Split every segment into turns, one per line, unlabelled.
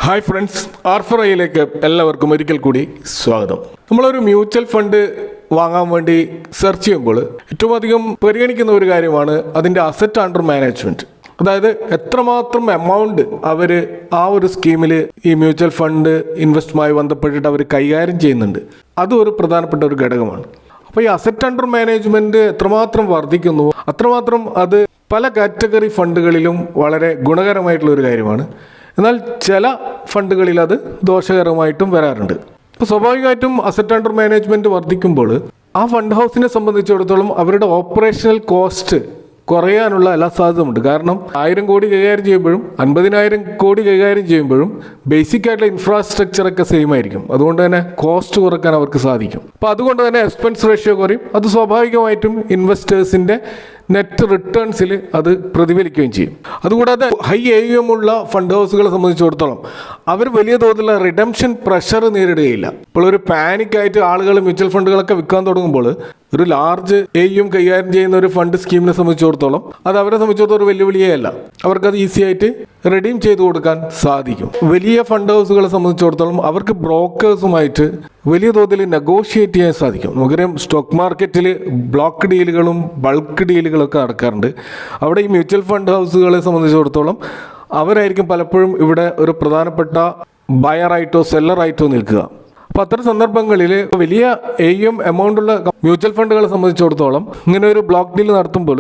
Hi friends, ആർഫറയിലേക്ക് എല്ലാവർക്കും ഒരിക്കൽ കൂടി സ്വാഗതം. നമ്മളൊരു മ്യൂച്വൽ ഫണ്ട് വാങ്ങാൻ വേണ്ടി സെർച്ച് ചെയ്യുമ്പോൾ ഏറ്റവും അധികം പരിഗണിക്കുന്ന ഒരു കാര്യമാണ് അതിൻ്റെ അസറ്റ് അണ്ടർ മാനേജ്മെൻറ്റ്. അതായത് എത്രമാത്രം എമൗണ്ട് അവർ ആ ഒരു സ്കീമിൽ ഈ മ്യൂച്വൽ ഫണ്ട് ഇൻവെസ്റ്റുമായി ബന്ധപ്പെട്ടിട്ട് അവർ കൈകാര്യം ചെയ്യുന്നുണ്ട്. അതും ഒരു പ്രധാനപ്പെട്ട ഒരു ഘടകമാണ്. അപ്പോൾ ഈ അസറ്റ് അണ്ടർ മാനേജ്മെൻറ്റ് എത്രമാത്രം വർദ്ധിക്കുന്നു അത്രമാത്രം അത് പല കാറ്റഗറി ഫണ്ടുകളിലും വളരെ ഗുണകരമായിട്ടുള്ള ഒരു കാര്യമാണ്. എന്നാൽ ചില ഫണ്ടുകളിൽ അത് ദോഷകരമായിട്ടും വരാറുണ്ട്. ഇപ്പോൾ സ്വാഭാവികമായിട്ടും അസറ്റ് അണ്ടർ മാനേജ്മെൻറ്റ് വർദ്ധിക്കുമ്പോൾ ആ ഫണ്ട് ഹൗസിനെ സംബന്ധിച്ചിടത്തോളം അവരുടെ ഓപ്പറേഷണൽ കോസ്റ്റ് കുറയാനുള്ള എല്ലാ സാധ്യതയുണ്ട്. കാരണം 1000 കോടി കൈകാര്യം ചെയ്യുമ്പോഴും 50,000 കോടി കൈകാര്യം ചെയ്യുമ്പോഴും ബേസിക് ആയിട്ടുള്ള ഇൻഫ്രാസ്ട്രക്ചറൊക്കെ സെയിം ആയിരിക്കും. അതുകൊണ്ട് തന്നെ കോസ്റ്റ് കുറയ്ക്കാൻ അവർക്ക് സാധിക്കും. അപ്പോൾ അതുകൊണ്ട് തന്നെ എക്സ്പെൻസ് റേഷ്യോ കുറയും. അത് സ്വാഭാവികമായിട്ടും ഇൻവെസ്റ്റേഴ്സിൻ്റെ നെറ്റ് റിട്ടേൺസിൽ അത് പ്രതിഫലിക്കുകയും ചെയ്യും. അതുകൂടാതെ ഹൈ AUM ഉള്ള ഫണ്ട് ഹൗസുകളെ സംബന്ധിച്ചിടത്തോളം അവർ വലിയ തോതിലുള്ള റിഡംഷൻ പ്രഷർ നേരിടുകയില്ല. ഇപ്പോൾ ഒരു പാനിക്കായിട്ട് ആളുകൾ മ്യൂച്വൽ ഫണ്ടുകളൊക്കെ വിൽക്കാൻ തുടങ്ങുമ്പോൾ ഒരു ലാർജ് AUM കൈകാര്യം ചെയ്യുന്ന ഒരു ഫണ്ട് സ്കീമിനെ സംബന്ധിച്ചിടത്തോളം അത് അവരെ സംബന്ധിച്ചിടത്തോളം ഒരു വെല്ലുവിളിയേ അല്ല. അവർക്കത് ഈസി ആയിട്ട് റിഡീം ചെയ്ത് കൊടുക്കാൻ സാധിക്കും. വലിയ ഫണ്ട് ഹൗസുകളെ സംബന്ധിച്ചിടത്തോളം അവർക്ക് ബ്രോക്കേഴ്സുമായിട്ട് വലിയ തോതിൽ നെഗോഷിയേറ്റ് ചെയ്യാൻ സാധിക്കും. നമുക്കറിയാം, സ്റ്റോക്ക് മാർക്കറ്റിൽ ബ്ലോക്ക് ഡീലുകളും ബൾക്ക് ഡീലുകളൊക്കെ നടക്കാറുണ്ട്. അവിടെ ഈ മ്യൂച്വൽ ഫണ്ട് ഹൗസുകളെ സംബന്ധിച്ചിടത്തോളം അവരായിരിക്കും പലപ്പോഴും ഇവിടെ ഒരു പ്രധാനപ്പെട്ട ബയറായിട്ടോ സെല്ലറായിട്ടോ നിൽക്കുക. അപ്പോൾ അത്തരം സന്ദർഭങ്ങളിൽ വലിയ AUM എമൗണ്ടുള്ള മ്യൂച്വൽ ഫണ്ടുകളെ സംബന്ധിച്ചിടത്തോളം ഇങ്ങനെ ഒരു ബ്ലോക്ക് ഡീൽ നടത്തുമ്പോൾ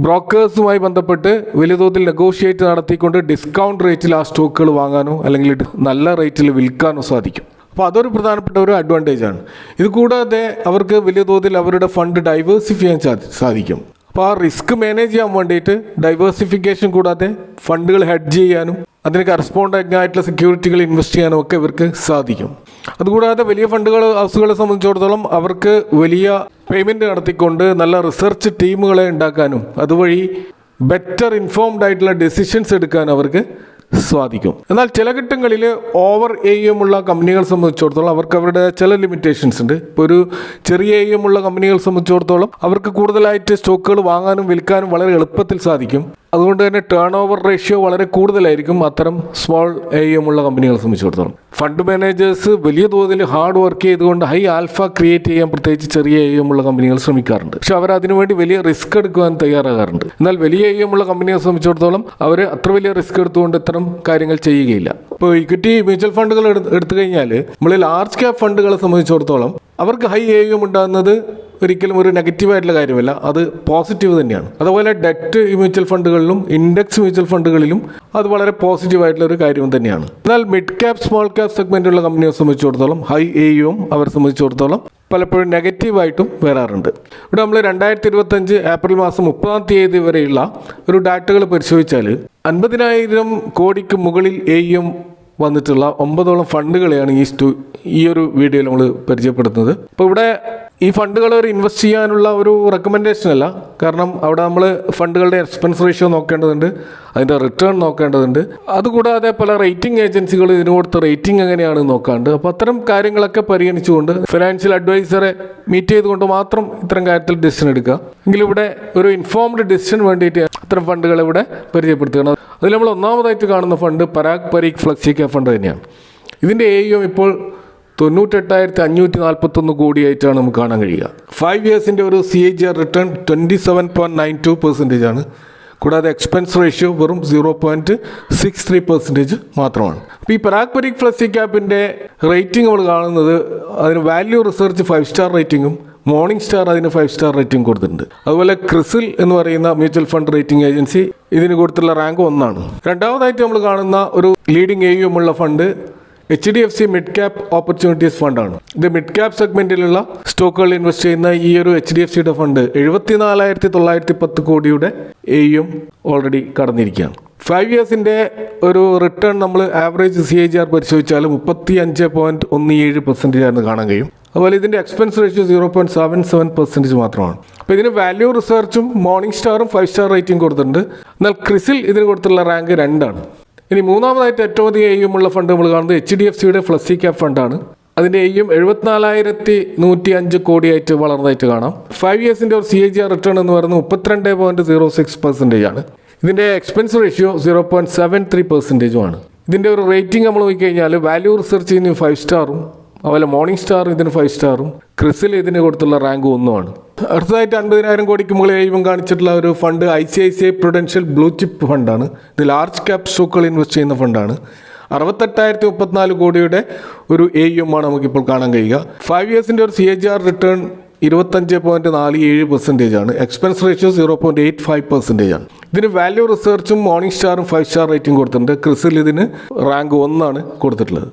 ബ്രോക്കേഴ്സുമായി ബന്ധപ്പെട്ട് വലിയ തോതിൽ നെഗോഷിയേറ്റ് നടത്തിക്കൊണ്ട് ഡിസ്കൗണ്ട് റേറ്റിൽ ആ സ്റ്റോക്കുകൾ വാങ്ങാനോ അല്ലെങ്കിൽ നല്ല റേറ്റിൽ വിൽക്കാനോ സാധിക്കും. അപ്പോൾ അതൊരു പ്രധാനപ്പെട്ട ഒരു അഡ്വാൻറ്റേജ് ആണ്. ഇത് കൂടാതെ അവർക്ക് വലിയ തോതിൽ അവരുടെ ഫണ്ട് ഡൈവേഴ്സിഫൈ ചെയ്യാൻ സാധിക്കും. അപ്പോൾ ആ റിസ്ക് മാനേജ് ചെയ്യാൻ വേണ്ടിയിട്ട് ഡൈവേഴ്സിഫിക്കേഷൻ കൂടാതെ ഫണ്ടുകൾ ഹെഡ്ജ് ചെയ്യാനും അതിന് കറസ്പോണ്ടിങ് ആയിട്ടുള്ള സെക്യൂരിറ്റികൾ ഇൻവെസ്റ്റ് ചെയ്യാനും ഒക്കെ ഇവർക്ക് സാധിക്കും. അതുകൂടാതെ വലിയ ഹൗസുകളെ സംബന്ധിച്ചിടത്തോളം അവർക്ക് വലിയ പേയ്മെൻറ്റ് നടത്തിക്കൊണ്ട് നല്ല റിസർച്ച് ടീമുകളെ ഉണ്ടാക്കാനും അതുവഴി ബെറ്റർ ഇൻഫോംഡ് ആയിട്ടുള്ള ഡെസിഷൻസ് എടുക്കാൻ അവർക്ക് സാധിക്കും. എന്നാൽ ചില ഘട്ടങ്ങളിൽ ഓവർ AUM ഉള്ള കമ്പനികളെ സംബന്ധിച്ചിടത്തോളം അവർക്ക് അവരുടെ ചില ലിമിറ്റേഷൻസ് ഉണ്ട്. ഇപ്പോൾ ഒരു ചെറിയ AUM ഉള്ള കമ്പനികളെ സംബന്ധിച്ചിടത്തോളം അവർക്ക് കൂടുതലായിട്ട് സ്റ്റോക്കുകൾ വാങ്ങാനും വിൽക്കാനും വളരെ എളുപ്പത്തിൽ സാധിക്കും. അതുകൊണ്ട് തന്നെ ടേൺ ഓവർ റേഷ്യോ വളരെ കൂടുതലായിരിക്കും അത്തരം സ്മോൾ AUM ഉള്ള കമ്പനികളെ സംബന്ധിച്ചിടത്തോളം. ഫണ്ട് മാനേജേഴ്സ് വലിയ തോതിൽ ഹാർഡ് വർക്ക് ചെയ്തുകൊണ്ട് ഹൈ ആൽഫ ക്രിയേറ്റ് ചെയ്യാൻ പ്രത്യേകിച്ച് ചെറിയ AUM ഉള്ള കമ്പനികൾ ശ്രമിക്കാറുണ്ട്. പക്ഷെ അവർ അതിനുവേണ്ടി വലിയ റിസ്ക് എടുക്കുവാൻ തയ്യാറാകാറുണ്ട്. എന്നാൽ വലിയ AUM ഉള്ള കമ്പനികളെ സംബന്ധിച്ചിടത്തോളം അവർ അത്ര വലിയ റിസ്ക് എടുത്തുകൊണ്ട് ഇത്തരം കാര്യങ്ങൾ ചെയ്യുകയില്ല. ഇപ്പോൾ ഇക്വിറ്റി മ്യൂച്വൽ ഫണ്ടുകൾ എടുത്തു കഴിഞ്ഞാൽ നമ്മൾ ലാർജ് ക്യാപ് ഫണ്ടുകളെ സംബന്ധിച്ചിടത്തോളം അവർക്ക് ഹൈ AUM ഉണ്ടാകുന്നത് ഒരിക്കലും ഒരു നെഗറ്റീവായിട്ടുള്ള കാര്യമല്ല, അത് പോസിറ്റീവ് തന്നെയാണ്. അതുപോലെ ഡെറ്റ് മ്യൂച്വൽ ഫണ്ടുകളിലും ഇൻഡെക്സ് മ്യൂച്വൽ ഫണ്ടുകളിലും അത് വളരെ പോസിറ്റീവായിട്ടുള്ള ഒരു കാര്യം തന്നെയാണ്. എന്നാൽ മിഡ് ക്യാപ് സ്മോൾ ക്യാപ് സെഗ്മെൻറ്റുള്ള കമ്പനിയെ സംബന്ധിച്ചിടത്തോളം ഹൈ AUM അവരെ സംബന്ധിച്ചിടത്തോളം പലപ്പോഴും നെഗറ്റീവായിട്ടും വരാറുണ്ട്. ഇവിടെ നമ്മൾ 2025 ഏപ്രിൽ മാസം 30-ാം തീയതി വരെയുള്ള ഒരു ഡാറ്റകൾ പരിശോധിച്ചാൽ 50,000 കോടിക്ക് മുകളിൽ AUM വന്നിട്ടുള്ള 9ഓളം ഫണ്ടുകളെയാണ് ഈ ഒരു വീഡിയോയിൽ നമ്മൾ പരിചയപ്പെടുത്തുന്നത്. അപ്പോൾ ഇവിടെ ഈ ഫണ്ടുകൾ ഒരു ഇൻവെസ്റ്റ് ചെയ്യാനുള്ള ഒരു റെക്കമെൻഡേഷൻ അല്ല. കാരണം അവിടെ നമ്മൾ ഫണ്ടുകളുടെ എക്സ്പെൻസ് റേഷ്യോ നോക്കേണ്ടതുണ്ട്, അതിൻ്റെ റിട്ടേൺ നോക്കേണ്ടതുണ്ട്. അതുകൂടാതെ പല റേറ്റിംഗ് ഏജൻസികൾ ഇതിന് കൊടുത്ത റേറ്റിംഗ് എങ്ങനെയാണെന്ന് നോക്കാണ്ട്. അപ്പോൾ അത്തരം കാര്യങ്ങളൊക്കെ പരിഗണിച്ചുകൊണ്ട് ഫിനാൻഷ്യൽ അഡ്വൈസറെ മീറ്റ് ചെയ്തുകൊണ്ട് മാത്രം ഇത്തരം കാര്യത്തിൽ ഡിസിഷൻ എടുക്കുക. എങ്കിലും ഇവിടെ ഒരു ഇൻഫോംഡ് ഡിസിഷൻ വേണ്ടിയിട്ട് അത്തരം ഫണ്ടുകൾ ഇവിടെ പരിചയപ്പെടുത്തുകയാണ്. അതിൽ നമ്മൾ ഒന്നാമതായിട്ട് കാണുന്ന fund Parag Parikh flexi cap fund തന്നെയാണ്. ഇതിൻ്റെ AUM ഇപ്പോൾ 98,541 കോടിയായിട്ടാണ് നമുക്ക് കാണാൻ കഴിയുക. 5 ഇയേഴ്സിൻ്റെ ഒരു CAGR റിട്ടേൺ 27.92% ആണ്. കൂടാതെ എക്സ്പെൻസ് റേഷ്യോ വെറും 0.63% മാത്രമാണ്. അപ്പോൾ ഈ പരാഗ് പരീഖ് ഫ്ലെക്സി ക്യാപ്പിൻ്റെ റേറ്റിംഗ് നമ്മൾ കാണുന്നത് അതിന് വാല്യൂ റിസർച്ച് 5 സ്റ്റാർ റേറ്റിംഗും മോർണിംഗ് സ്റ്റാർ അതിന് 5 സ്റ്റാർ റേറ്റിംഗ് കൊടുത്തിട്ടുണ്ട്. അതുപോലെ ക്രിസിൽ എന്ന് പറയുന്ന മ്യൂച്വൽ ഫണ്ട് റേറ്റിംഗ് ഏജൻസി ഇതിന് കൊടുത്തുള്ള റാങ്ക് 1 ആണ്. രണ്ടാമതായിട്ട് നമ്മൾ കാണുന്ന ഒരു ലീഡിംഗ് AUM ഉള്ള fund HDFC mid cap opportunities ഫണ്ടാണ്. ഇത് മിഡ് ക്യാപ് സെഗ്മെൻറ്റിലുള്ള സ്റ്റോക്കുകളിൽ ഇൻവെസ്റ്റ് ചെയ്യുന്ന ഈ ഒരു HDFCയുടെ ഫണ്ട് 74,910 കോടിയുടെ AUM ഓൾറെഡി കടന്നിരിക്കുകയാണ്. 5 ഇയേഴ്സിൻ്റെ ഒരു റിട്ടേൺ നമ്മൾ ആവറേജ് CAGR പരിശോധിച്ചാൽ 35.17% ആണെന്ന് കാണാൻ കഴിയും. അതുപോലെ ഇതിൻ്റെ എക്സ്പെൻസ് റേഷ്യോ 0.77% മാത്രമാണ്. അപ്പോൾ ഇതിന് വാല്യൂ റിസർച്ചും മോർണിംഗ് സ്റ്റാറും 5 സ്റ്റാർ റേറ്റിംഗ് കൊടുത്തിട്ടുണ്ട്. എന്നാൽ ക്രിസിൽ ഇതിന് കൊടുത്തുള്ള റാങ്ക് 2 ആണ്. ഇനി മൂന്നാമതായിട്ട് ഏറ്റവും അധികം AUM ഉള്ള ഫണ്ട് നമ്മൾ കാണുന്നത് HDFCയുടെ ഫ്ലെക്സി ക്യാപ് ഫണ്ടാണ്. അതിൻ്റെ AUM 74,105 കോടിയായിട്ട് വളർന്നതായിട്ട് കാണാം. 5 ഇയേഴ്സിൻ്റെ ഒരു CAGR റിട്ടേൺ എന്ന് പറയുന്നത് 32.06% ആണ്. ഇതിൻ്റെ എക്സ്പെൻസ് റേഷ്യോ 0.73% ആണ്. ഇതിൻ്റെ ഒരു റേറ്റിംഗ് നമ്മൾ നോക്കിക്കഴിഞ്ഞാൽ വാല്യൂ റിസർച്ച് ഇതിന് 5 സ്റ്റാറും അതുപോലെ മോർണിംഗ് സ്റ്റാർ ഇതിന് 5 സ്റ്റാറും ക്രിസിൽ ഇതിന് കൊടുത്തുള്ള റാങ്ക് 1 അടുത്തതായിട്ട് 50,000 കോടിക്ക് മുകളിൽ AUM കാണിച്ചിട്ടുള്ള ഒരു fund ICICI Prudential blue chip ഫണ്ടാണ്. ഇത് ലാർജ് ക്യാപ് സ്റ്റോക്കുകൾ ഇൻവെസ്റ്റ് ചെയ്യുന്ന ഫണ്ടാണ്. 68,034 കോടിയുടെ ഒരു AUM ആണ് നമുക്കിപ്പോൾ കാണാൻ കഴിയുക. 5 ഇയേഴ്സിൻ്റെ ഒരു CAGR റിട്ടേൺ 25.47% ആണ്. എക്സ്പെൻസ് റേഷ്യോ 0.85% ആണ്. ഇതിന് വാല്യൂ റിസർച്ചും മോർണിംഗ് സ്റ്റാറും 5 സ്റ്റാർ റേറ്റിംഗ് കൊടുത്തിട്ടുണ്ട്. ക്രിസിൽ ഇതിന് റാങ്ക് 1 കൊടുത്തിട്ടുള്ളത്.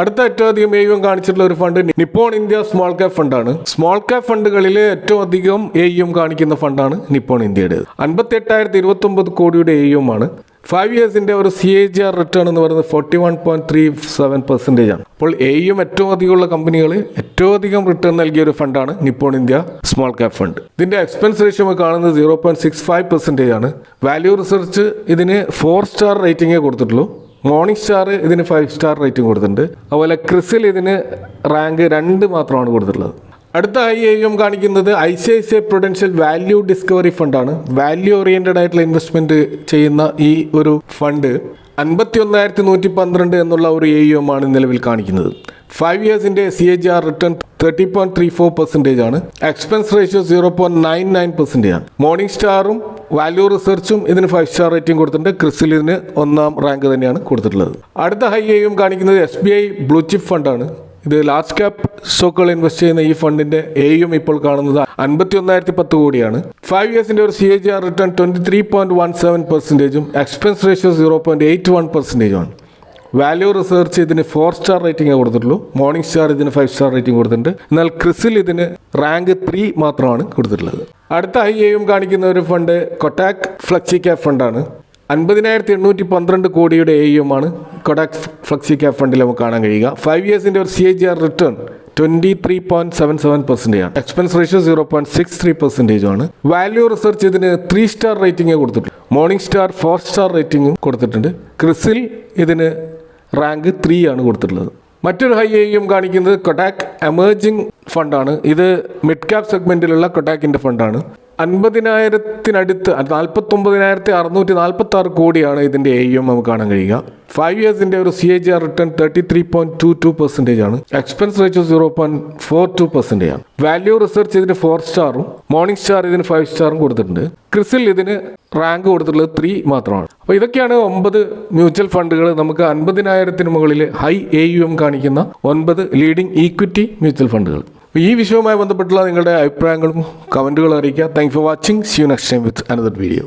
അടുത്ത ഏറ്റവും അധികം AUM കാണിച്ചിട്ടുള്ള ഒരു fund Nippon India small cap ഫണ്ടാണ്. സ്മോൾ ക്യാപ് ഫണ്ടുകളിൽ ഏറ്റവും അധികം AUM കാണിക്കുന്ന ഫണ്ടാണ് നിപ്പോൺ ഇന്ത്യയുടേത്. 58,029 കോടിയുടെ AUM ആണ്. 5 ഇയേഴ്സിൻ്റെ ഒരു CAGR റിട്ടേൺ എന്ന് പറയുന്നത് 41.37% ആണ്. അപ്പോൾ AUM ഏറ്റവും അധികമുള്ള കമ്പനികൾ ഏറ്റവും അധികം റിട്ടേൺ നൽകിയ ഒരു ഫണ്ടാണ് Nippon India small cap fund. ഇതിൻ്റെ എക്സ്പെൻസ് റേഷ്യോ കാണുന്നത് 0.65% ആണ്. വാല്യൂ റിസർച്ച് ഇതിന് 4 സ്റ്റാർ റേറ്റിംഗേ കൊടുത്തിട്ടുള്ളൂ. മോർണിംഗ് സ്റ്റാർ ഇതിന് 5 സ്റ്റാർ റേറ്റിംഗ് കൊടുത്തിട്ടുണ്ട്. അതുപോലെ ക്രിസിൽ ഇതിന് റാങ്ക് 2 മാത്രമാണ് കൊടുത്തിട്ടുള്ളത്. അടുത്ത AUM കാണിക്കുന്നത് ICICI Prudential വാല്യൂ ഡിസ്കവറി ഫണ്ടാണ്. വാല്യൂ ഓറിയൻറ്റഡ് ആയിട്ടുള്ള ഇൻവെസ്റ്റ്മെൻറ്റ് ചെയ്യുന്ന ഈ ഒരു ഫണ്ട് 51,112 എന്നുള്ള ഒരു AUM ആണ് നിലവിൽ കാണിക്കുന്നത്. 5 ഇയേഴ്സിൻ്റെ CAGR റിട്ടേൺ 30.34% ആണ്. എക്സ്പെൻസ് റേഷ്യോ 0.99% ആണ്. മോർണിംഗ് സ്റ്റാറും വാല്യൂ റിസർച്ചും ഇതിന് 5 സ്റ്റാർ റേറ്റിംഗ് കൊടുത്തിട്ടുണ്ട്. ക്രിസിൽ ഇതിന് 1 റാങ്ക് തന്നെയാണ് കൊടുത്തിട്ടുള്ളത്. അടുത്ത AUM കാണിക്കുന്നത് SBI ബ്ലൂ ചിപ്പ് ഫണ്ടാണ്. ഇത് ലാർജ് ക്യാപ് സ്റ്റോക്കുകൾ ഇൻവെസ്റ്റ് ചെയ്യുന്ന ഈ ഫണ്ടിന്റെ AUM ഇപ്പോൾ കാണുന്നത് 51,010 കോടിയാണ്. 5 ഇയേഴ്സിന്റെ ഒരു CAGR റിട്ടേൺ 23.17%ഉം എക്സ്പെൻസ് റേഷ്യോ 0.81% ആണ്. വാല്യൂ റിസർച്ച് ഇതിന് 4 സ്റ്റാർ റേറ്റിംഗ് കൊടുത്തിട്ടുള്ളൂ. മോർണിംഗ് സ്റ്റാർ ഇതിന് 5 സ്റ്റാർ റേറ്റിംഗ് കൊടുത്തിട്ടുണ്ട്. എന്നാൽ ക്രിസിൽ ഇതിന് റാങ്ക് 3 മാത്രമാണ് കൊടുത്തിട്ടുള്ളത്. അടുത്ത AUM കാണിക്കുന്ന ഒരു ഫണ്ട് കൊട്ടാക് ഫ്ലെക്സി ക്യാപ് ഫണ്ടാണ്. 50,812 കോടിയുടെ AUM ആണ് കൊട്ടാക് ഫ്ലെക്സി ക്യാപ് ഫണ്ടിൽ നമുക്ക് കാണാൻ കഴിയുക. 5 ഇയേഴ്സിൻ്റെ ഒരു CAGR റിട്ടേൺ 23.77% ആണ്. എക്സ്പെൻസ് റേഷ്യോ 0.63% ആണ്. വാല്യൂ റിസർച്ച് ഇതിന് 3 സ്റ്റാർ റേറ്റിംഗ് കൊടുത്തിട്ടുണ്ട്. മോർണിംഗ് സ്റ്റാർ 4 സ്റ്റാർ റേറ്റിംഗും കൊടുത്തിട്ടുണ്ട്. ക്രിസിൽ ഇതിന് റാങ്ക് 3 ആണ് കൊടുത്തിട്ടുള്ളത്. മറ്റൊരു AUM കാണിക്കുന്നത് കൊട്ടാക് എമേർജിംഗ് ഫണ്ടാണ്. ഇത് മിഡ് ക്യാപ് സെഗ്മെന്റിലുള്ള കൊട്ടാക്കിന്റെ ഫണ്ടാണ്. 50,000-നടുത്ത് 49,646 കോടിയാണ് ഇതിൻ്റെ AUM നമുക്ക് കാണാൻ കഴിയുക. 5 ഇയേഴ്സിൻ്റെ ഒരു CAGR റിട്ടേൺ 33.22% ആണ്. എക്സ്പെൻസ് റേഷ്യോ 0.42% ആണ്. വാല്യൂ റിസർച്ച് ഇതിന് 4 സ്റ്റാറും മോർണിംഗ് സ്റ്റാർ ഇതിന് 5 സ്റ്റാറും കൊടുത്തിട്ടുണ്ട്. ക്രിസിൽ ഇതിന് റാങ്ക് കൊടുത്തിട്ടുള്ളത് 3 മാത്രമാണ്. അപ്പോൾ ഇതൊക്കെയാണ് 9 മ്യൂച്വൽ ഫണ്ടുകൾ. നമുക്ക് 50,000-ന് മുകളിൽ ഹൈ AUM കാണിക്കുന്ന 9 ലീഡിംഗ് ഈക്വിറ്റി മ്യൂച്വൽ ഫണ്ടുകൾ. ഈ വിഷയവുമായി ബന്ധപ്പെട്ടുള്ള നിങ്ങളുടെ അഭിപ്രായങ്ങളും കമൻറ്റുകളും അറിയിക്കുക. Thank for watching. See you next time with another video.